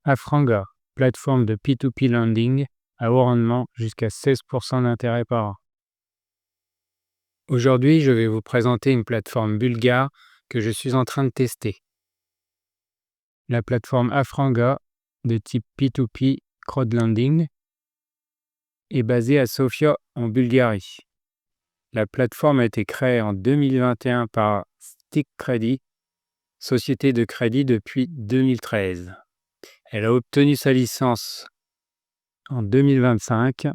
Afranga, plateforme de P2P lending à haut rendement jusqu'à 16% d'intérêt par an. Aujourd'hui, je vais vous présenter une plateforme bulgare que je suis en train de tester. La plateforme Afranga de type P2P crowdlending est basée à Sofia en Bulgarie. La plateforme a été créée en 2021 par Stick Credit, société de crédit depuis 2013. Elle a obtenu sa licence en 2025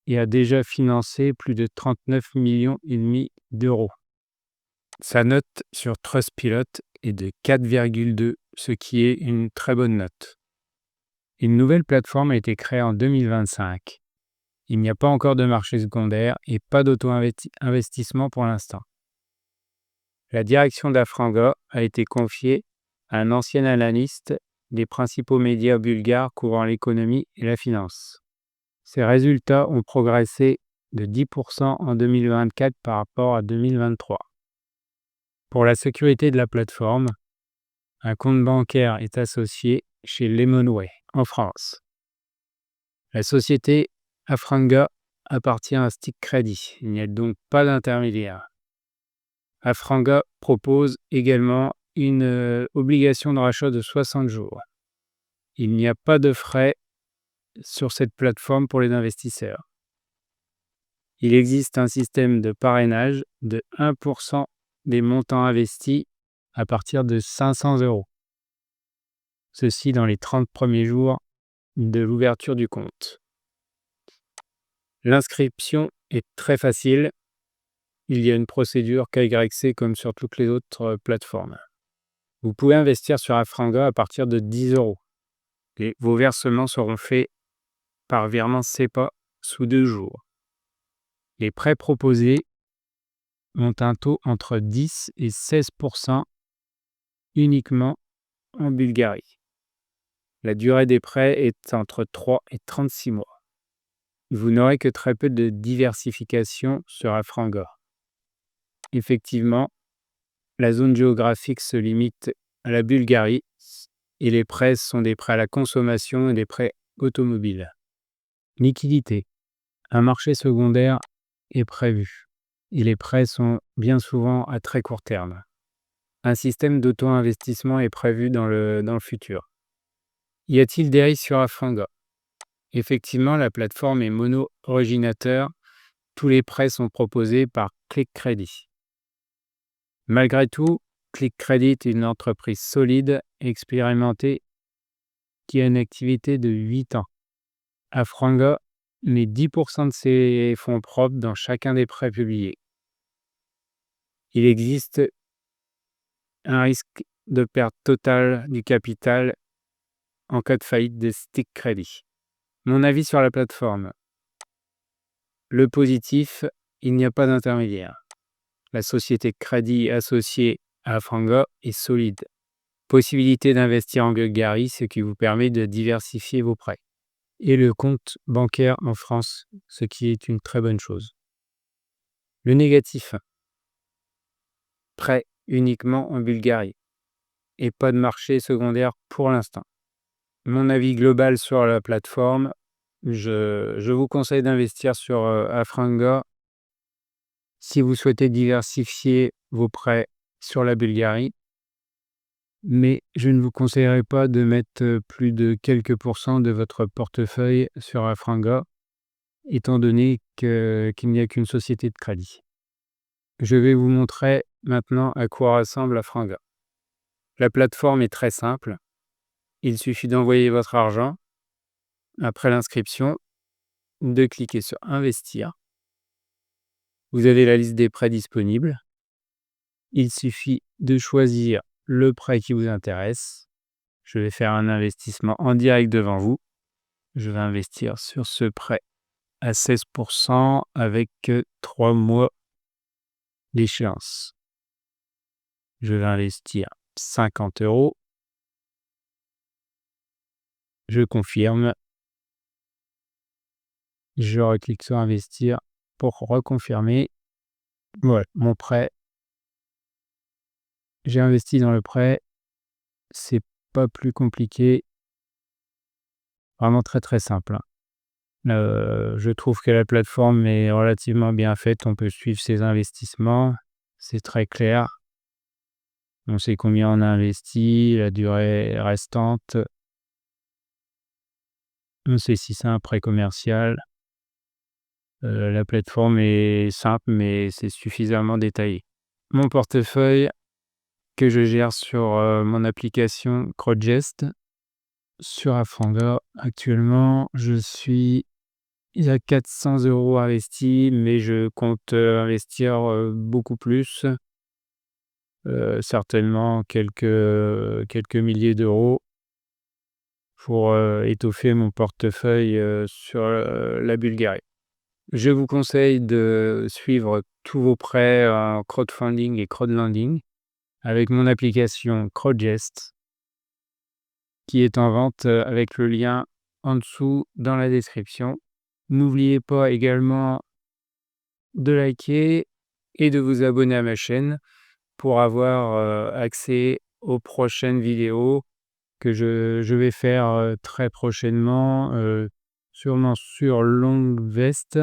et a déjà financé plus de 39,5 millions d'euros. Sa note sur Trustpilot est de 4,2, ce qui est une très bonne note. Une nouvelle plateforme a été créée en 2025. Il n'y a pas encore de marché secondaire et pas d'auto-investissement pour l'instant. La direction d'Afranga a été confiée à un ancien analyste des principaux médias bulgares couvrant l'économie et la finance. Ces résultats ont progressé de 10% en 2024 par rapport à 2023. Pour la sécurité de la plateforme, un compte bancaire est associé chez Lemonway en France. La société Afranga appartient à Stick Credit. Il n'y a donc pas d'intermédiaire. Afranga propose également une obligation de rachat de 60 jours. Il n'y a pas de frais sur cette plateforme pour les investisseurs. Il existe un système de parrainage de 1% des montants investis à partir de 500 euros. Ceci dans les 30 premiers jours de l'ouverture du compte. L'inscription est très facile. Il y a une procédure KYC comme sur toutes les autres plateformes. Vous pouvez investir sur Afranga à partir de 10 euros. Et vos versements seront faits par virement SEPA sous 2 jours. Les prêts proposés ont un taux entre 10 et 16% uniquement en Bulgarie. La durée des prêts est entre 3 et 36 mois. Vous n'aurez que très peu de diversification sur Afranga. Effectivement, la zone géographique se limite à la Bulgarie et les prêts sont des prêts à la consommation et des prêts automobiles. Liquidité. Un marché secondaire est prévu et les prêts sont bien souvent à très court terme. Un système d'auto-investissement est prévu dans le futur. Y a-t-il des risques sur Afranga? Effectivement, la plateforme est mono-originateur. Tous les prêts sont proposés par Click Credit. Malgré tout, Click Credit est une entreprise solide, expérimentée, qui a une activité de 8 ans. Afranga met 10% de ses fonds propres dans chacun des prêts publiés. Il existe un risque de perte totale du capital en cas de faillite de Stick Credit. Mon avis sur la plateforme. Le positif, il n'y a pas d'intermédiaire. La société de crédit associée à Afranga est solide. Possibilité d'investir en Bulgarie, ce qui vous permet de diversifier vos prêts. Et le compte bancaire en France, ce qui est une très bonne chose. Le négatif. Prêt uniquement en Bulgarie et pas de marché secondaire pour l'instant. Mon avis global sur la plateforme, je vous conseille d'investir sur Afranga si vous souhaitez diversifier vos prêts sur la Bulgarie, mais je ne vous conseillerais pas de mettre plus de quelques pourcents de votre portefeuille sur Afranga, étant donné qu'il n'y a qu'une société de crédit. Je vais vous montrer maintenant à quoi ressemble Afranga. La plateforme est très simple. Il suffit d'envoyer votre argent. Après l'inscription, de cliquer sur Investir. Vous avez la liste des prêts disponibles. Il suffit de choisir le prêt qui vous intéresse. Je vais faire un investissement en direct devant vous. Je vais investir sur ce prêt à 16% avec 3 mois d'échéance. Je vais investir 50 euros. Je confirme. Je reclique sur Investir pour reconfirmer. Voilà, mon prêt. J'ai investi dans le prêt. C'est pas plus compliqué. Vraiment très, très simple, hein. Je trouve que la plateforme est relativement bien faite. On peut suivre ses investissements, c'est très clair. On sait combien on a investi, la durée restante. On sait si c'est un prêt commercial. La plateforme est simple, mais c'est suffisamment détaillé. Mon portefeuille que je gère sur, mon application Crowdgest sur Afranga. Actuellement, il y a 400 € investis, mais je compte, investir, beaucoup plus, certainement quelques milliers d'euros pour, étoffer mon portefeuille, sur, la Bulgarie. Je vous conseille de suivre tous vos prêts en crowdfunding et crowdlending avec mon application Crowdgest qui est en vente, avec le lien en dessous dans la description. N'oubliez pas également de liker et de vous abonner à ma chaîne pour avoir, accès aux prochaines vidéos que je vais faire, très prochainement, sûrement sur LongVest,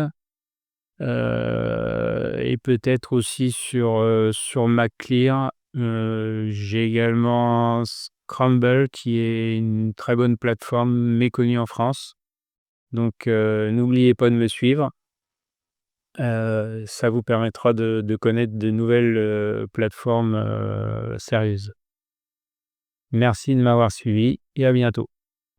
et peut-être aussi sur MacClear. J'ai également Scramble qui est une très bonne plateforme méconnue en France. Donc, n'oubliez pas de me suivre. Ça vous permettra de connaître de nouvelles, plateformes, sérieuses. Merci de m'avoir suivi et à bientôt.